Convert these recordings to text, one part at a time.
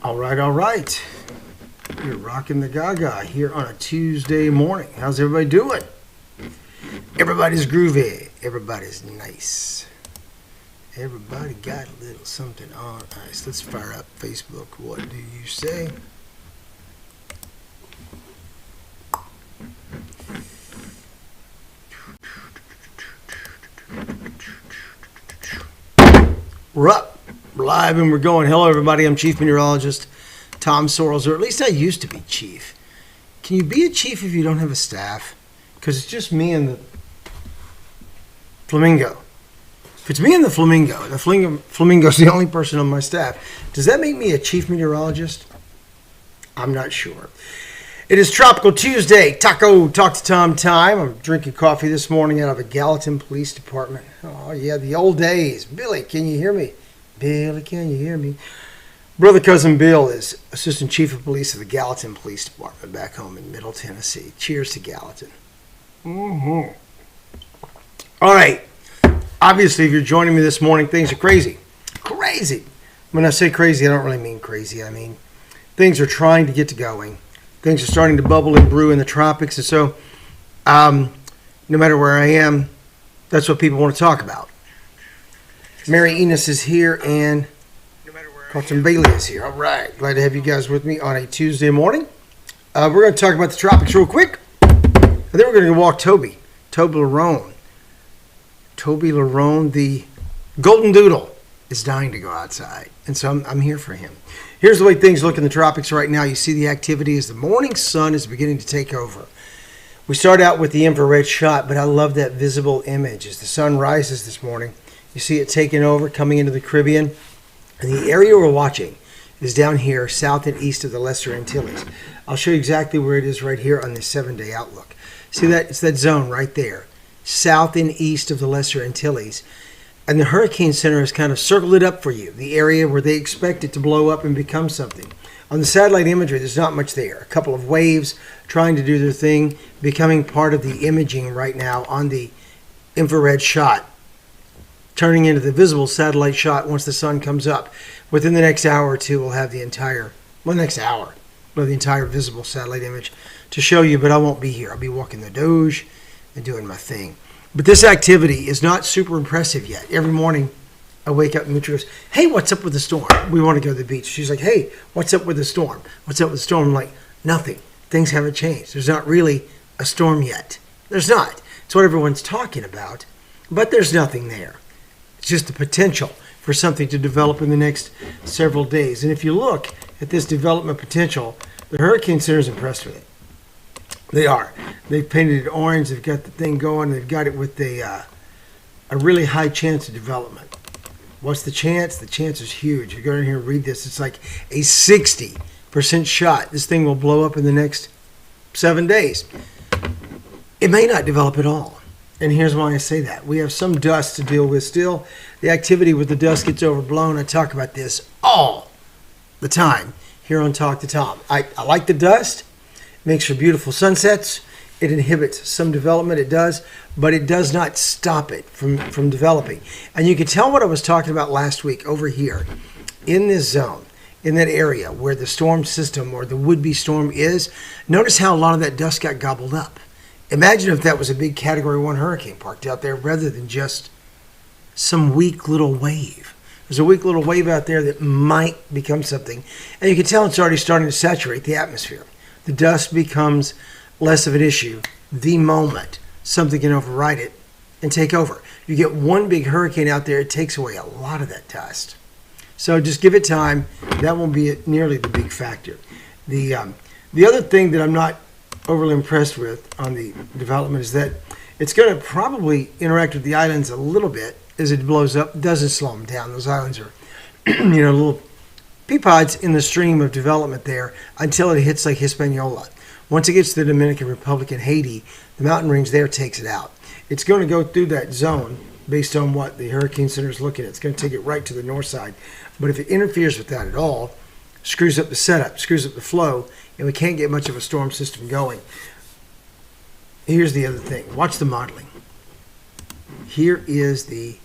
All right. You're rocking the Gaga here on a Tuesday morning. How's everybody doing? Everybody's groovy. Everybody's nice. Everybody got a little something on ice. Let's fire up Facebook. What do you say? We're up, we're live, and we're going. Hello, everybody. I'm Chief Meteorologist Tom Sorrells, or at least I used to be Chief. Can you be a chief if you don't have a staff? Because it's just me and the flamingo. If it's me and the flamingo's the only person on my staff, does that make me a chief meteorologist? I'm not sure. It is Tropical Tuesday, Talk to Tom time. I'm drinking coffee this morning out of a Gallatin Police Department. Oh, yeah, the old days. Billy, can you hear me? Billy, can you hear me? Brother Cousin Bill is Assistant Chief of Police of the Gallatin Police Department back home in Middle Tennessee. Cheers to Gallatin. Mm-hmm. All right. Obviously, if you're joining me this morning, things are crazy. Crazy. When I say crazy, I don't really mean crazy. I mean, things are trying to get to going. Things are starting to bubble and brew in the tropics. And so, no matter where I am, that's what people want to talk about. Mary Enos is here and Carlton Bailey is here. All right. Glad to have you guys with me on a Tuesday morning. We're going to talk about the tropics real quick. And then we're going to walk Toby Larone. Toby Larone, the Golden Doodle, is dying to go outside. And so I'm here for him. Here's the way things look in the tropics right now. You see the activity as the morning sun is beginning to take over. We start out with the infrared shot, but I love that visible image. As the sun rises this morning, you see it taking over, coming into the Caribbean. And the area we're watching is down here, south and east of the Lesser Antilles. I'll show you exactly where it is right here on this 7-day outlook. See that? It's that zone right there, south and east of the Lesser Antilles. And the Hurricane Center has kind of circled it up for you, the area where they expect it to blow up and become something. On the satellite imagery, there's not much there. A couple of waves trying to do their thing, becoming part of the imaging right now on the infrared shot, turning into the visible satellite shot once the sun comes up. Within the next hour or two, we'll have the entire visible satellite image to show you, but I won't be here. I'll be walking the Doge and doing my thing. But this activity is not super impressive yet. Every morning I wake up and Mitch goes, "Hey, what's up with the storm? We want to go to the beach." She's like, "Hey, what's up with the storm? What's up with the storm?" I'm like, "Nothing. Things haven't changed. There's not really a storm yet." There's not. It's what everyone's talking about, but there's nothing there. It's just the potential for something to develop in the next several days. And if you look at this development potential, the Hurricane Center is impressed with it. They are. They've painted it orange. They've got the thing going. They've got it with a really high chance of development. What's the chance? The chance is huge. You go in here and read this. It's like a 60% shot. This thing will blow up in the next 7 days. It may not develop at all. And here's why I say that. We have some dust to deal with still. The activity with the dust gets overblown. I talk about this all the time here on Talk to Tom. I like the dust. Makes for beautiful sunsets. It inhibits some development, it does, but it does not stop it from developing. And you can tell what I was talking about last week over here in this zone, in that area where the storm system or the would-be storm is. Notice how a lot of that dust got gobbled up. Imagine if that was a big Category 1 hurricane parked out there rather than just some weak little wave. There's a weak little wave out there that might become something. And you can tell it's already starting to saturate the atmosphere. The dust becomes less of an issue the moment something can override it and take over. You get one big hurricane out there, it takes away a lot of that dust. So just give it time. That won't be nearly the big factor. The other thing that I'm not overly impressed with on the development is that it's going to probably interact with the islands a little bit as it blows up. It doesn't slow them down. Those islands are, little peapods in the stream of development there until it hits like Hispaniola. Once it gets to the Dominican Republic and Haiti, the mountain range there takes it out. It's going to go through that zone based on what the Hurricane Center is looking at. It's going to take it right to the north side. But if it interferes with that at all, screws up the setup, screws up the flow, and we can't get much of a storm system going. Here's the other thing. Watch the modeling. Here is the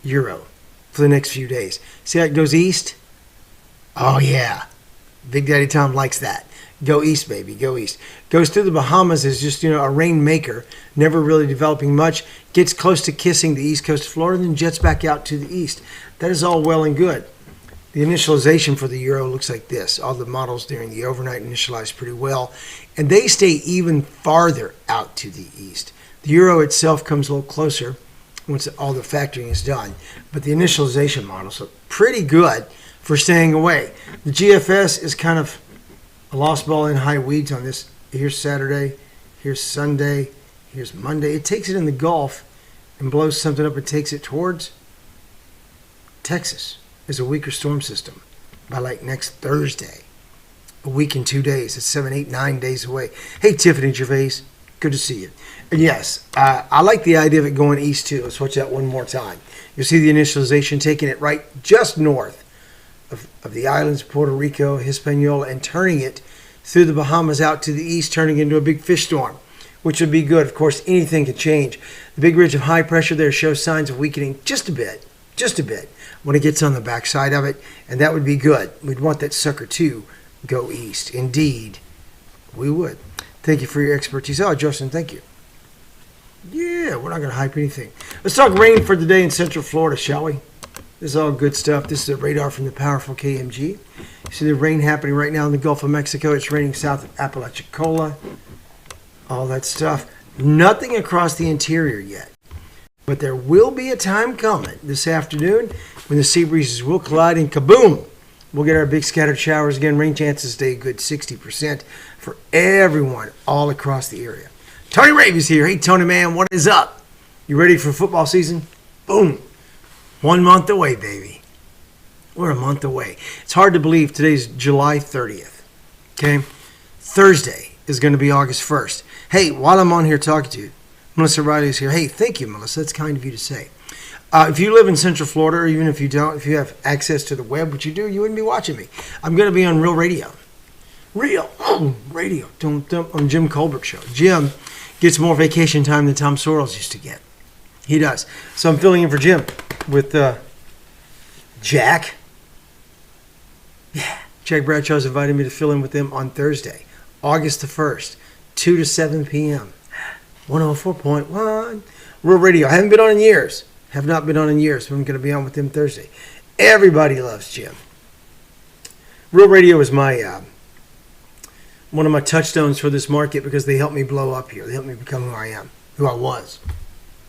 euro for the next few days. See how it goes east? Oh, yeah. Big Daddy Tom likes that. Go east, baby. Go east. Goes through the Bahamas as just, a rainmaker, never really developing much. Gets close to kissing the east coast of Florida, and then jets back out to the east. That is all well and good. The initialization for the euro looks like this. All the models during the overnight initialized pretty well. And they stay even farther out to the east. The euro itself comes a little closer once all the factoring is done. But the initialization models look pretty good for staying away. The GFS is kind of a lost ball in high weeds on this. Here's Saturday, here's Sunday, here's Monday. It takes it in the Gulf and blows something up and takes it towards Texas as a weaker storm system by like next Thursday. A week and 2 days. It's 7, 8, 9 days away. Hey, Tiffany Gervais, good to see you. And yes, I like the idea of it going east too. Let's watch that one more time. You'll see the initialization taking it right just north of the islands of Puerto Rico, Hispaniola, and turning it through the Bahamas out to the east, turning into a big fish storm, which would be good. Of course, anything can change. The big ridge of high pressure there shows signs of weakening just a bit, when it gets on the backside of it, and that would be good. We'd want that sucker to go east. Indeed, we would. Thank you for your expertise. Oh, Justin, thank you. Yeah, we're not going to hype anything. Let's talk rain for today in Central Florida, shall we? This is all good stuff. This is a radar from the powerful KMG. You see the rain happening right now in the Gulf of Mexico. It's raining south of Apalachicola. All that stuff. Nothing across the interior yet. But there will be a time coming this afternoon when the sea breezes will collide and kaboom! We'll get our big scattered showers again. Rain chances stay a good 60% for everyone all across the area. Tony Ravy's here. Hey, Tony, man, what is up? You ready for football season? Boom. 1 month away, baby. We're a month away. It's hard to believe today's July 30th. Okay? Thursday is going to be August 1st. Hey, while I'm on here talking to you, Melissa Riley's here. Hey, thank you, Melissa. That's kind of you to say. If you live in Central Florida, or even if you don't, if you have access to the web, which you do, you wouldn't be watching me. I'm going to be on Real Radio. Real Radio. On Jim Colbert's show. Jim gets more vacation time than Tom Sorrells used to get. He does. So I'm filling in for Jim with Jack. Yeah. Jack Bradshaw's invited me to fill in with them on Thursday, August the 1st, 2 to 7 p.m. 104.1. Real Radio. I haven't been on in years. Have not been on in years, but I'm going to be on with them Thursday. Everybody loves Jim. Real Radio is my one of my touchstones for this market because they helped me blow up here. They helped me become who I am, who I was,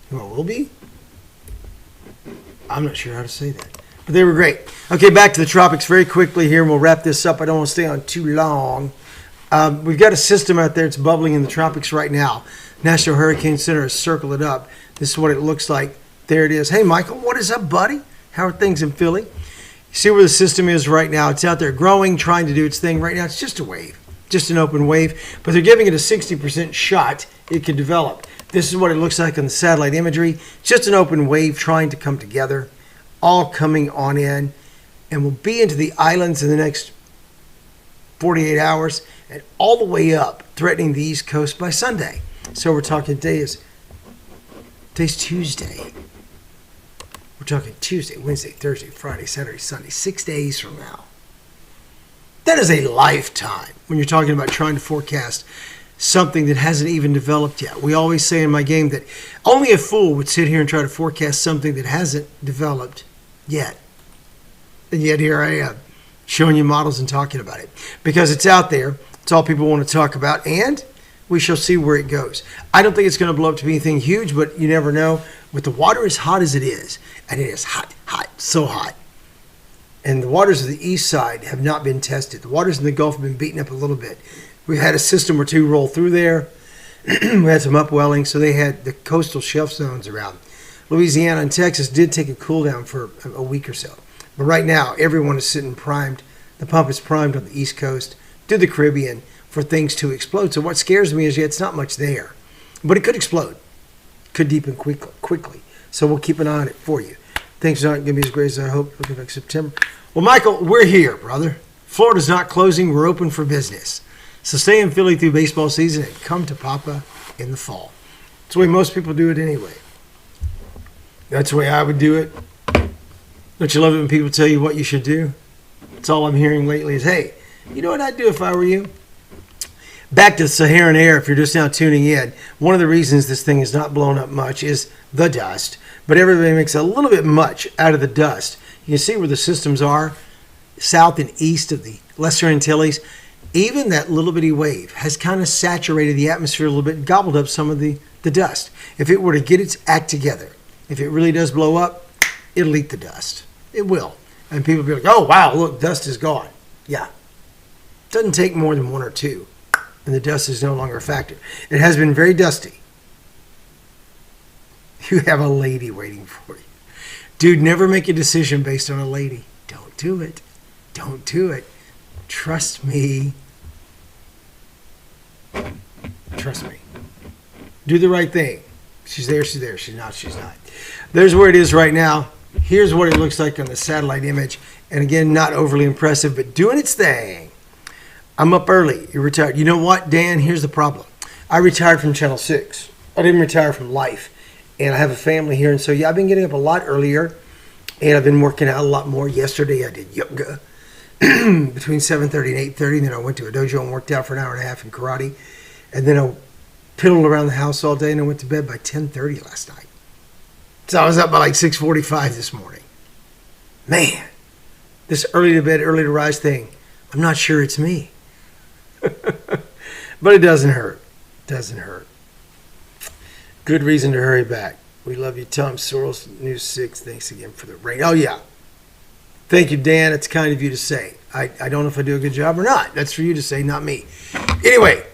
who I will be. I'm not sure how to say that, but they were great. Okay, back to the tropics very quickly here, and we'll wrap this up. I don't want to stay on too long. We've got a system out there. It's bubbling in the tropics right now. National Hurricane Center has circled it up. This is what it looks like. There it is. Hey, Michael, what is up, buddy? How are things in Philly? You see where the system is right now. It's out there growing, trying to do its thing. Right now, it's just a wave, just an open wave. But they're giving it a 60% shot it could develop. This is what it looks like on the satellite imagery. Just an open wave trying to come together, all coming on in. And we'll be into the islands in the next 48 hours and all the way up, threatening the East Coast by Sunday. So we're talking today's Tuesday. We're talking Tuesday, Wednesday, Thursday, Friday, Saturday, Sunday, 6 days from now. That is a lifetime when you're talking about trying to forecast something that hasn't even developed yet. We always say in my game that only a fool would sit here and try to forecast something that hasn't developed yet. And yet here I am, showing you models and talking about it. Because it's out there, it's all people want to talk about, and we shall see where it goes. I don't think it's going to blow up to be anything huge, but you never know. With the water as hot as it is, and it is hot, so hot. And the waters of the east side have not been tested. The waters in the Gulf have been beaten up a little bit. We had a system or two roll through there. We had some upwelling, so they had the coastal shelf zones around. Louisiana and Texas did take a cool down for a week or so. But right now, everyone is sitting primed. The pump is primed on the East Coast to the Caribbean for things to explode. So what scares me is it's not much there. But it could explode. Could deepen quickly. So we'll keep an eye on it for you. Things aren't going to be as great as I hope. Looking like September. Well, Michael, we're here, brother. Florida's not closing. We're open for business. So stay in Philly through baseball season and come to Papa in the fall. It's the way most people do it anyway. That's the way I would do it. Don't you love it when people tell you what you should do? That's all I'm hearing lately is, hey, you know what I'd do if I were you? Back to Saharan air, if you're just now tuning in, one of the reasons this thing is not blown up much is the dust. But everybody makes a little bit much out of the dust. You can see where the systems are, south and east of the Lesser Antilles. Even that little bitty wave has kind of saturated the atmosphere a little bit and gobbled up some of the dust. If it were to get its act together, if it really does blow up, it'll eat the dust. It will. And people will be like, oh, wow, look, dust is gone. Yeah. It doesn't take more than one or two, and the dust is no longer a factor. It has been very dusty. You have a lady waiting for you. Dude, never make a decision based on a lady. Don't do it. Don't do it. Trust me. Trust me. Do the right thing. She's there, she's there. She's not, she's not. There's where it is right now. Here's what it looks like on the satellite image. And again, not overly impressive, but doing its thing. I'm up early. You're retired. You know what, Dan? Here's the problem. I retired from Channel 6. I didn't retire from life. And I have a family here. And so, yeah, I've been getting up a lot earlier. And I've been working out a lot more. Yesterday, I did yoga between 7:30 and 8:30. And then I went to a dojo and worked out for an hour and a half in karate. And then I piddled around the house all day. And I went to bed by 10:30 last night. So I was up by like 6:45 this morning. Man, this early to bed, early to rise thing, I'm not sure it's me. But it doesn't hurt. Doesn't hurt. Good reason to hurry back. We love you, Tom Sorrells, News 6. Thanks again for the rain. Oh, yeah. Thank you, Dan. It's kind of you to say. I don't know if I do a good job or not. That's for you to say, not me. Anyway,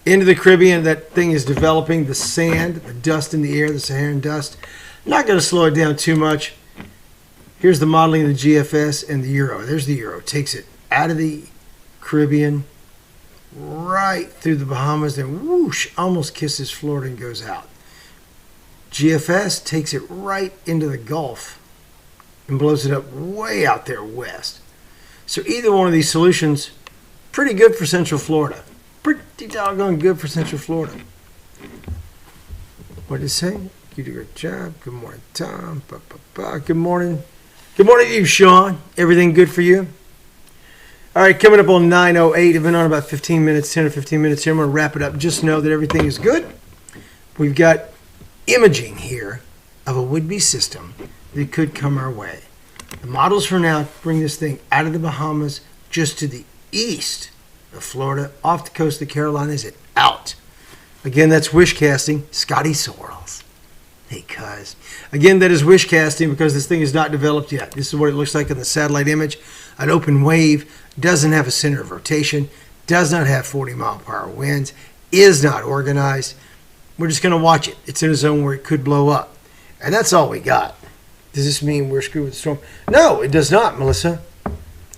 into the Caribbean, that thing is developing. The sand, the dust in the air, the Saharan dust. Not going to slow it down too much. Here's the modeling of the GFS and the Euro. There's the Euro. Takes it out of the Caribbean, right through the Bahamas, then whoosh, almost kisses Florida and goes out. GFS takes it right into the Gulf and blows it up way out there west. So either one of these solutions, pretty good for Central Florida. Pretty doggone good for Central Florida. What did it say? You do a great job. Good morning, Tom. Good morning. Good morning to you, Sean. Everything good for you? All right, coming up on 9:08. I've been on about 15 minutes, 10 or 15 minutes here. I'm going to wrap it up. Just know that everything is good. We've got imaging here of a would-be system that could come our way. The models for now bring this thing out of the Bahamas just to the east of Florida, off the coast of the Carolinas, and out. Again, that's wish casting. Scotty Sorrells. Hey, cuz. Again, that is wish casting because this thing is not developed yet. This is what it looks like in the satellite image. An open wave, doesn't have a center of rotation, does not have 40-mile-per-hour winds, is not organized. We're just going to watch it. It's in a zone where it could blow up. And that's all we got. Does this mean we're screwed with the storm? No, it does not, Melissa.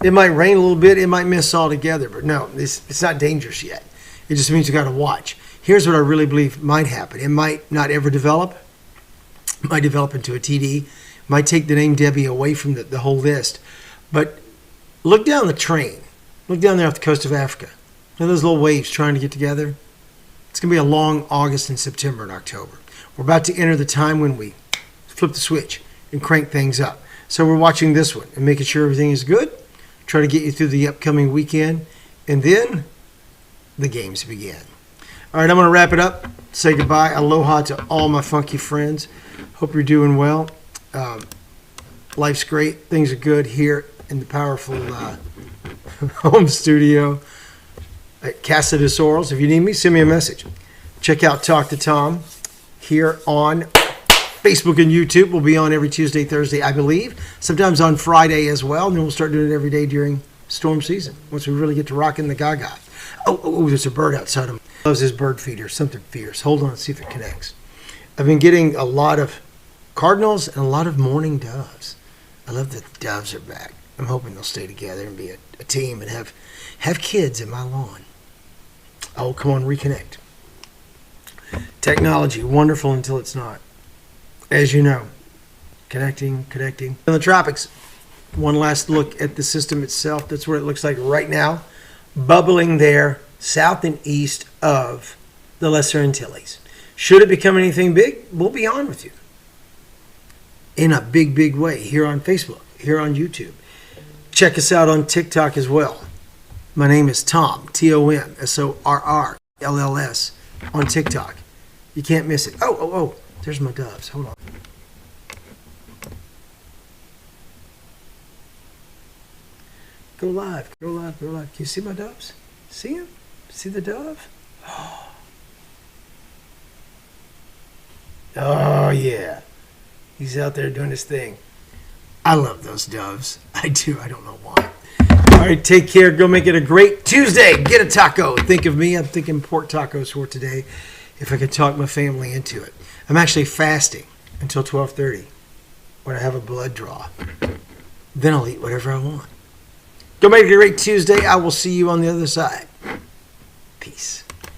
It might rain a little bit. It might miss altogether. But no, it's not dangerous yet. It just means you got to watch. Here's what I really believe might happen. It might not ever develop. It might develop into a TD. It might take the name Debbie away from the whole list. But look down the train. Look down there off the coast of Africa. Look at those little waves trying to get together. It's going to be a long August and September and October. We're about to enter the time when we flip the switch and crank things up. So we're watching this one and making sure everything is good. Try to get you through the upcoming weekend. And then the games begin. All right, I'm going to wrap it up. Say goodbye. Aloha to all my funky friends. Hope you're doing well. Life's great. Things are good here in the powerful home studio at Casa de Sorrells. If you need me, send me a message. Check out Talk to Tom here on Facebook and YouTube. We'll be on every Tuesday, Thursday, I believe. Sometimes on Friday as well. And then we'll start doing it every day during storm season once we really get to rocking the gaga. Oh, there's a bird outside him. Loves his bird feeder. Something fierce. Hold on and see if it connects. I've been getting a lot of cardinals and a lot of mourning doves. I love that the doves are back. I'm hoping they'll stay together and be a team and have kids in my lawn. Oh, come on, reconnect. Technology, wonderful until it's not. As you know, connecting. In the tropics, one last look at the system itself. That's what it looks like right now. Bubbling there, south and east of the Lesser Antilles. Should it become anything big, we'll be on with you. in a big, big way here on Facebook, here on YouTube. Check us out on TikTok as well. My name is Tom, TomSorrLLS on TikTok. You can't miss it. Oh, there's my doves. Hold on. Go live. Can you see my doves? See him? See the dove? Oh, yeah. He's out there doing his thing. I love those doves. I do. I don't know why. All right, take care. Go make it a great Tuesday. Get a taco. Think of me. I'm thinking pork tacos for today if I could talk my family into it. I'm actually fasting until 12:30 when I have a blood draw. Then I'll eat whatever I want. Go make it a great Tuesday. I will see you on the other side. Peace.